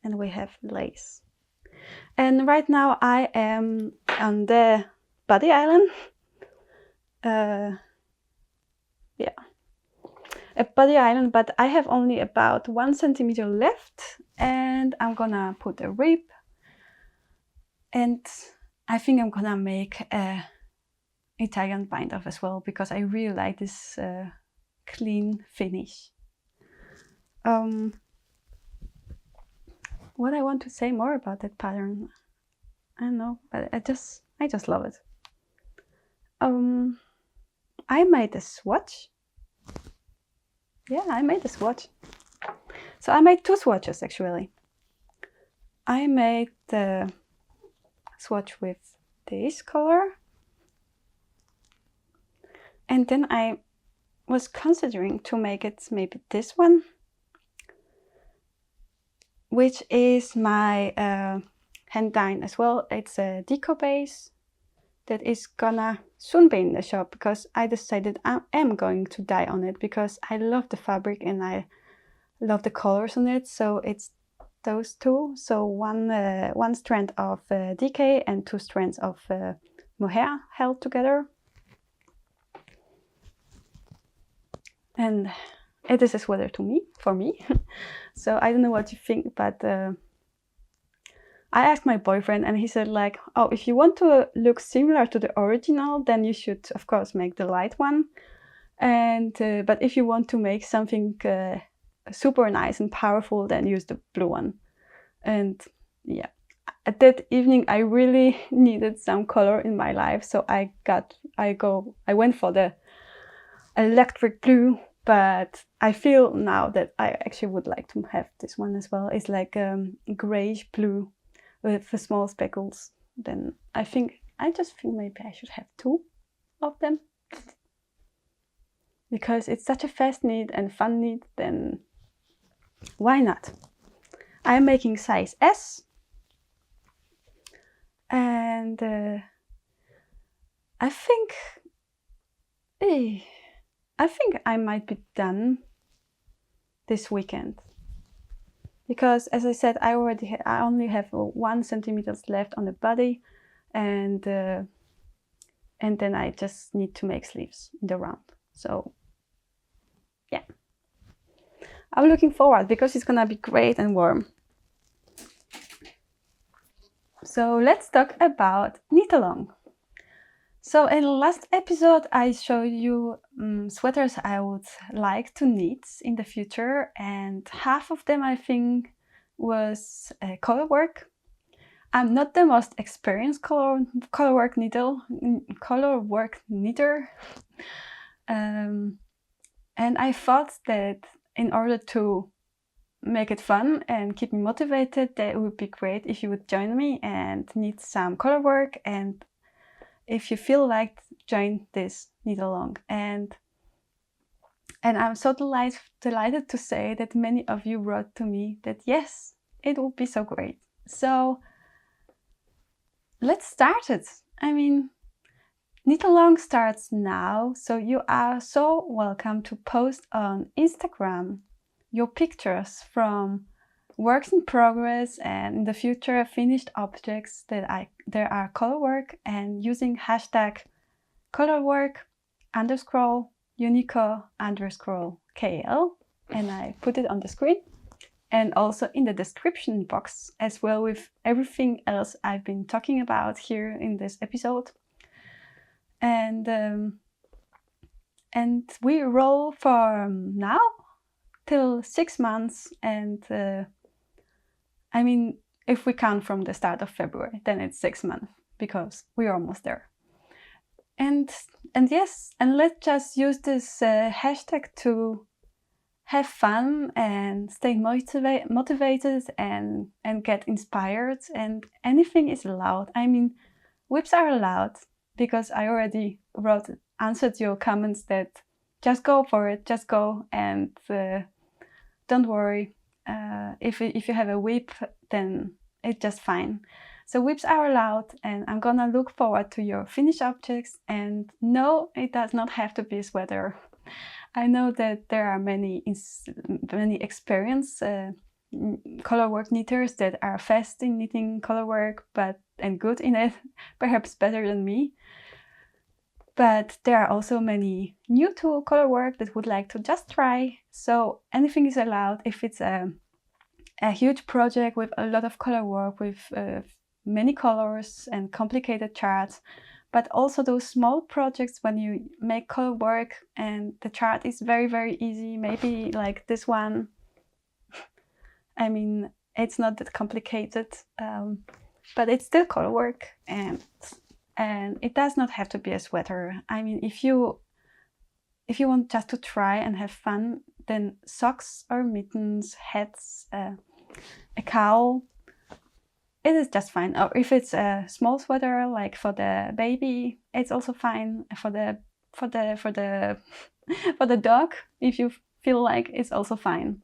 A: and we have lace. And right now I am on the body island. A body island, but I have only about 1 centimeter left, and I'm gonna put a rib, and I think I'm gonna make a Italian bind off as well because I really like this clean finish. What I want to say more about that pattern, I don't know, but I just love it. I made a swatch. Yeah, I made a swatch. So I made 2 swatches actually. I made the swatch with this color, and then I was considering to make it maybe this one, which is my hand dyed as well. It's a deco base that is gonna soon be in the shop because I decided I am going to dye on it because I love the fabric and I love the colors on it. So it's those 2. So one strand of DK and 2 strands of mohair held together. And it is a sweater for me. So I don't know what you think, but I asked my boyfriend and he said like, oh, if you want to look similar to the original, then you should of course make the light one. And but if you want to make something super nice and powerful, then use the blue one. And yeah, at that evening I really needed some color in my life, so I went for the electric blue. But I feel now that I actually would like to have this one as well. It's like grayish blue. with the small speckles, then I just think maybe I should have 2 of them. Because it's such a fast knit and fun knit, then why not? I'm making size S, and I think I might be done this weekend, because as I said, I only have 1 centimeter left on the body, and then I just need to make sleeves in the round. So yeah, I'm looking forward because it's gonna be great and warm. So let's talk about knit along. So in the last episode, I showed you sweaters I would like to knit in the future, and half of them I think was colorwork. I'm not the most experienced colorwork knitter, and I thought that in order to make it fun and keep me motivated, that it would be great if you would join me and knit some colorwork, and if you feel like, join this knit along. And I'm so delighted to say that many of you wrote to me that yes, it would be so great. So let's start it. I mean, knit along starts now, so you are so welcome to post on Instagram your pictures from works in progress and in the future finished objects that are colorwork, and using hashtag colorwork_Uniko_KAL, and I put it on the screen and also in the description box as well, with everything else I've been talking about here in this episode. And we roll from now till 6 months, and I mean, if we count from the start of February, then it's 6 months, because we're almost there. And yes, and let's just use this hashtag to have fun and stay motivated and get inspired, and anything is allowed. I mean, whips are allowed, because I already answered your comments that just go for it, just go, and don't worry. If you have a whip, then it's just fine. So whips are allowed, and I'm gonna look forward to your finished objects. And no, it does not have to be a sweater. I know that there are many experienced colorwork knitters that are fast in knitting colorwork, and good in it, perhaps better than me. But there are also many new to colorwork that would like to just try. So anything is allowed if it's a huge project with a lot of colorwork, with many colors and complicated charts. But also those small projects when you make colorwork and the chart is very, very easy, maybe like this one. I mean, it's not that complicated, but it's still colorwork, and it does not have to be a sweater. I mean, if you want just to try and have fun, then socks or mittens, hats, a KAL, it is just fine. Or if it's a small sweater, like for the baby, it's also fine. For the dog, if you feel like, it's also fine.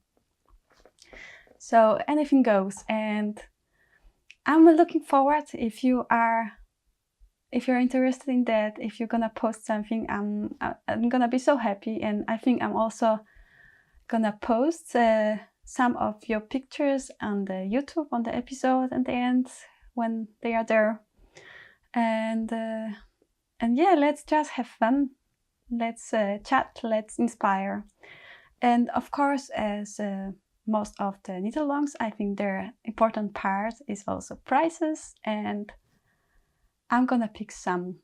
A: So anything goes, and I'm looking forward if you're interested in that. If you're gonna post something, I'm gonna be so happy, and I think I'm also gonna post some of your pictures on the YouTube on the episode at the end when they are there. And yeah, let's just have fun. Let's chat. Let's inspire. And of course, as most of the knit-alongs, I think their important part is also prizes, and I'm gonna pick some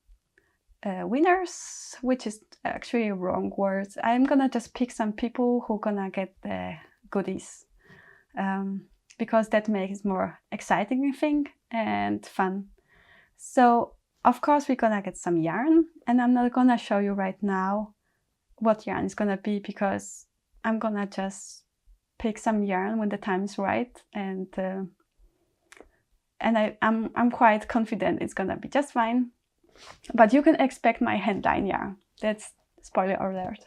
A: winners, which is actually a wrong word. I'm gonna just pick some people who gonna get the goodies, because that makes it more exciting, I think, and fun. So of course we're gonna get some yarn, and I'm not gonna show you right now what yarn is gonna be, because I'm gonna just pick some yarn when the time is right, and and I'm quite confident it's gonna be just fine. But you can expect my handline yarn. That's spoiler alert.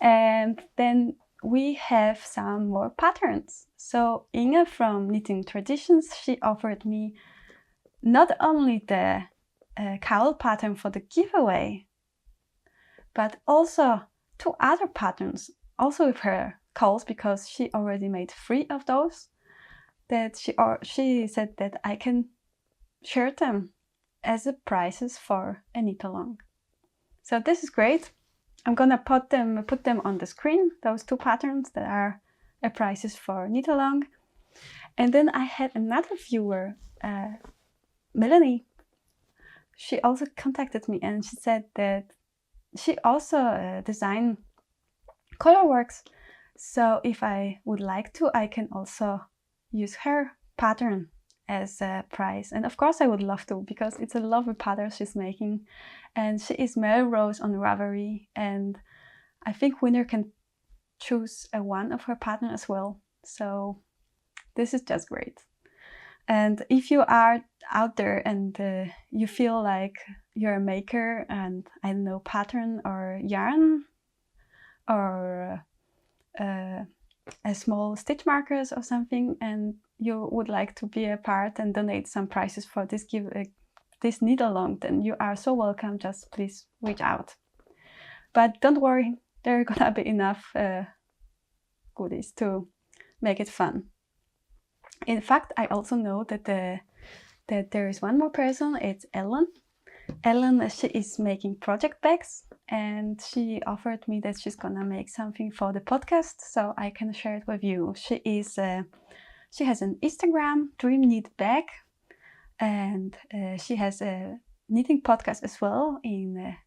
A: And then we have some more patterns. So Inge from Knitting Traditions, she offered me not only the KAL pattern for the giveaway, but also 2 other patterns, also with her KALs, because she already made 3 of those, that she said that I can share them as a prizes for a knit along. So this is great. I'm gonna put them on the screen, those 2 patterns that are a prizes for knit along. And then I had another viewer, Melanie. She also contacted me and she said that she also design colorworks. So if I would like to, I can also use her pattern as a prize. And of course I would love to, because it's a lovely pattern she's making. And she is Melrose on Ravelry, and I think winner can choose one of her pattern as well. So this is just great. And if you are out there and you feel like you're a maker and I don't know, pattern or yarn or a small stitch markers or something, and you would like to be a part and donate some prizes for this this knit along, then you are so welcome. Just please reach out. But don't worry, there are gonna be enough goodies to make it fun. In fact, I also know that there is one more person. It's Ellen. Ellen, she is making project bags, and she offered me that she's gonna make something for the podcast, so I can share it with you. She has an Instagram, Dream Knit Bag, and she has a knitting podcast as well,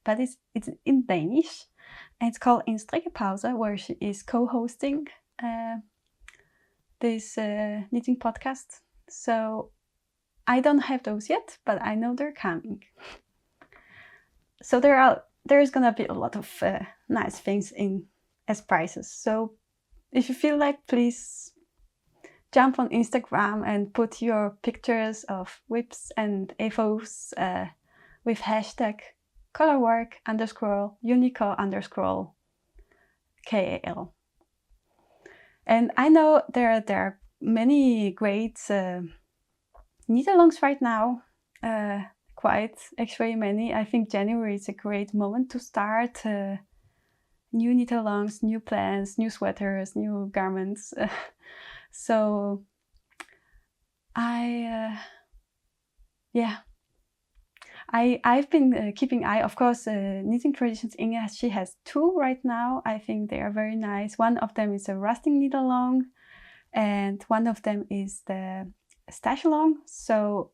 A: but it's in Danish, and it's called In Strikkepause, where she is co-hosting this knitting podcast. So I don't have those yet, but I know they're coming. So there's gonna be a lot of nice things in as prizes. So if you feel like, please jump on Instagram and put your pictures of whips and FOs with hashtag colorwork _Uniko _KAL. And I know there are many great knit-alongs right now, actually many. I think January is a great moment to start new knit-alongs, new plans, new sweaters, new garments. So I've been keeping eye, of course, Knitting Traditions. Inge, she has 2 right now. I think they are very nice. One of them is a rusting knit along, and one of them is the stash along. So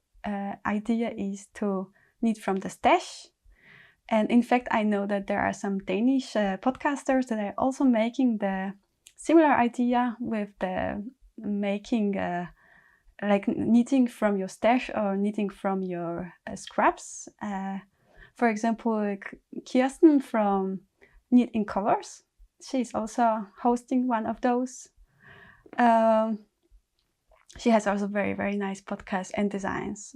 A: idea is to knit from the stash. And in fact, I know that there are some Danish podcasters that are also making the similar idea with the making like knitting from your stash or knitting from your scraps. For example, Kirsten from Knit in Colors, she's also hosting one of those. She has also very, very nice podcasts and designs.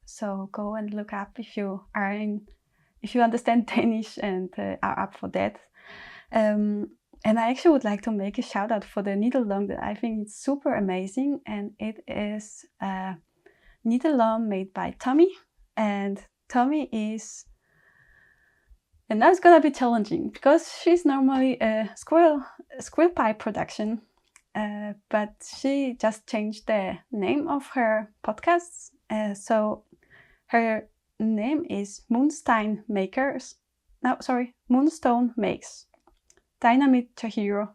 A: So go and look up if you understand Danish and are up for that. And I actually would like to make a shout out for the knit along that I think is super amazing, and it is a knit along made by Tommy. And Tommy is, and now it's gonna be challenging because she's normally a squirrel pie production, but she just changed the name of her podcasts. So her name is Moonstone Makes. Dynamite to Hero.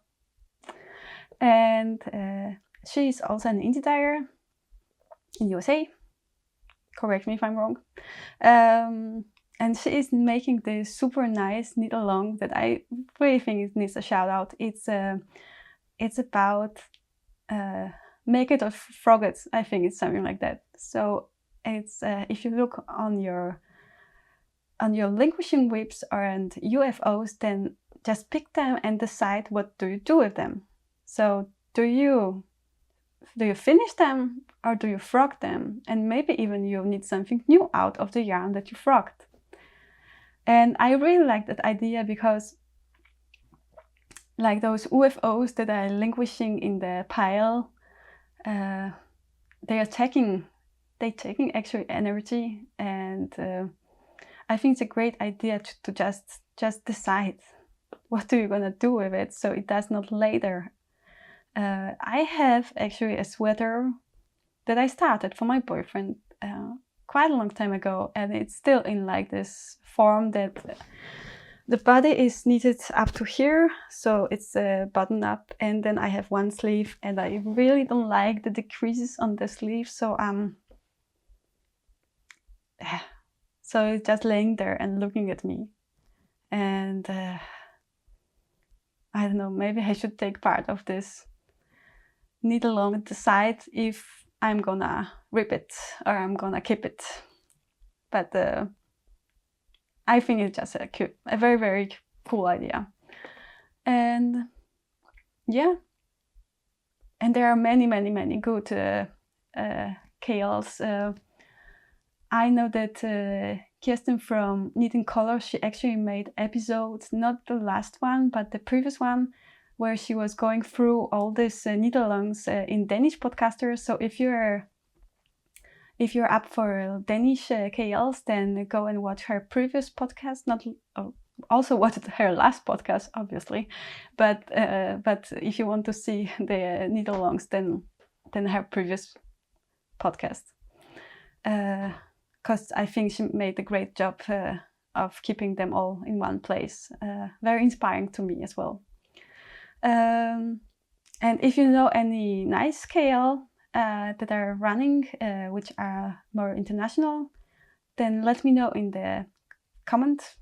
A: And she is also an indie dyer in USA. Correct me if I'm wrong. And she is making this super nice knit along that I really think it needs a shout out. It's about make it or forget. I think it's something like that. So it's if you look on your languishing whips and UFOs, then just pick them and decide what do you do with them. So do you finish them or do you frock them? And maybe even you need something new out of the yarn that you frocked. And I really like that idea because like those UFOs that are languishing in the pile, they're taking actually energy, and I think it's a great idea to just decide what you're gonna do with it, so it does not later. I have actually a sweater that I started for my boyfriend quite a long time ago, and it's still in like this form that the body is knitted up to here, so it's a button up, and then I have one sleeve, and I really don't like the decreases on the sleeve, so so it's just laying there and looking at me, and I don't know, maybe I should take part of this knit along and decide if I'm gonna rip it or I'm gonna keep it. But I think it's just a very, very cool idea. And yeah, and there are many, many, many good KALs. I know that Kirsten from Knitting Color, she actually made episodes, not the last one, but the previous one, where she was going through all these knit-alongs in Danish podcasters. So if you're up for Danish KALs, then go and watch her previous podcast. Also watch her last podcast, obviously, but if you want to see the knit-alongs, then her previous podcast, because I think she made a great job of keeping them all in one place. Very inspiring to me as well. And if you know any nice KAL that are running, which are more international, then let me know in the comment.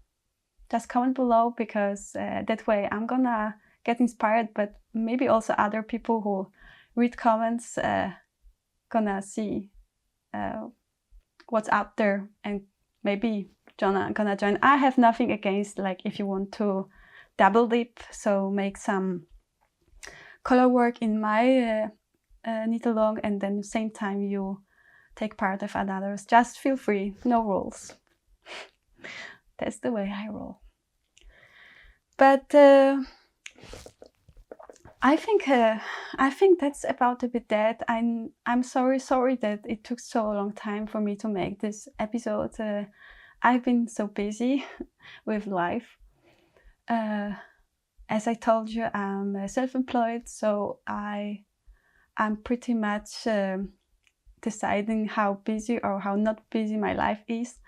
A: Just comment below, because that way I'm gonna get inspired, but maybe also other people who read comments gonna see what's out there, and maybe gonna join. I have nothing against, like, if you want to double dip, so make some color work in my knit along, and then at the same time you take part of others. Just feel free, no rules. That's the way I roll. But I think that's about a bit that. I'm sorry that it took so long time for me to make this episode. I've been so busy with life. As I told you, I'm self-employed, so I'm pretty much deciding how busy or how not busy my life is.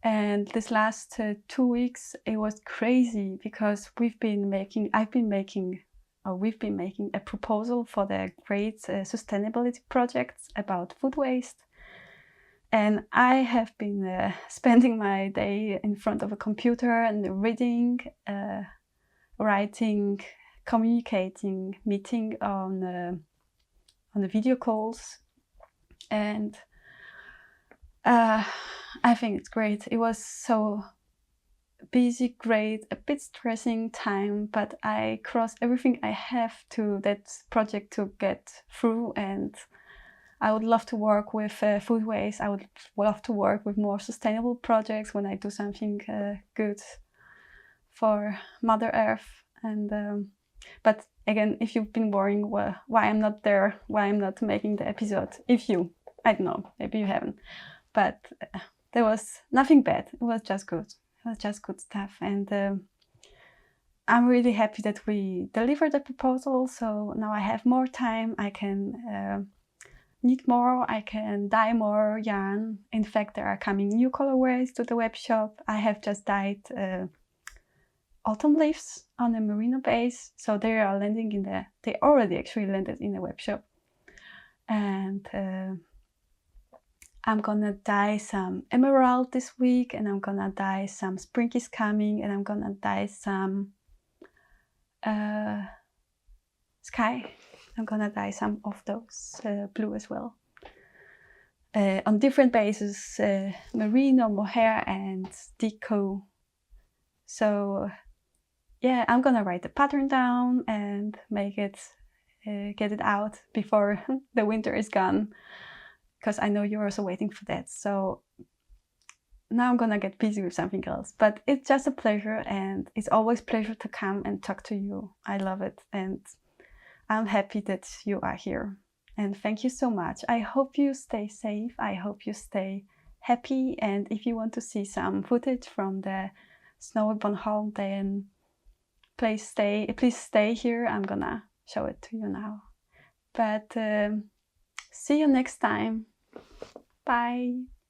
A: And this last 2 weeks, it was crazy, because we've been making a proposal for the great sustainability projects about food waste. And I have been spending my day in front of a computer and reading, writing, communicating, meeting on the video calls, and I think it's great. It was so busy, great, a bit stressing time, but I cross everything I have to that project to get through, and I would love to work with food waste. I would love to work with more sustainable projects when I do something good for Mother Earth. And but again, if you've been worrying why I'm not there, why I'm not making the episode, I don't know, maybe you haven't, but there was nothing bad. It was just good. It was just good stuff, and I'm really happy that we delivered the proposal. So now I have more time. I can knit more. I can dye more yarn. In fact, there are coming new colorways to the web shop. I have just dyed autumn leaves on a merino base, so they already actually landed in the web shop, and I'm gonna dye some emerald this week, and I'm gonna dye some spring is coming, and I'm gonna dye some sky. I'm gonna dye some of those blue as well, on different bases, merino, mohair, and deco. So yeah, I'm gonna write the pattern down and make it, get it out before the winter is gone. because I know you're also waiting for that. So now I'm gonna get busy with something else, but it's just a pleasure, and it's always a pleasure to come and talk to you. I love it, and I'm happy that you are here. And thank you so much. I hope you stay safe. I hope you stay happy. And if you want to see some footage from the snowy Bornholm, then please stay here. I'm gonna show it to you now. But see you next time. Bye.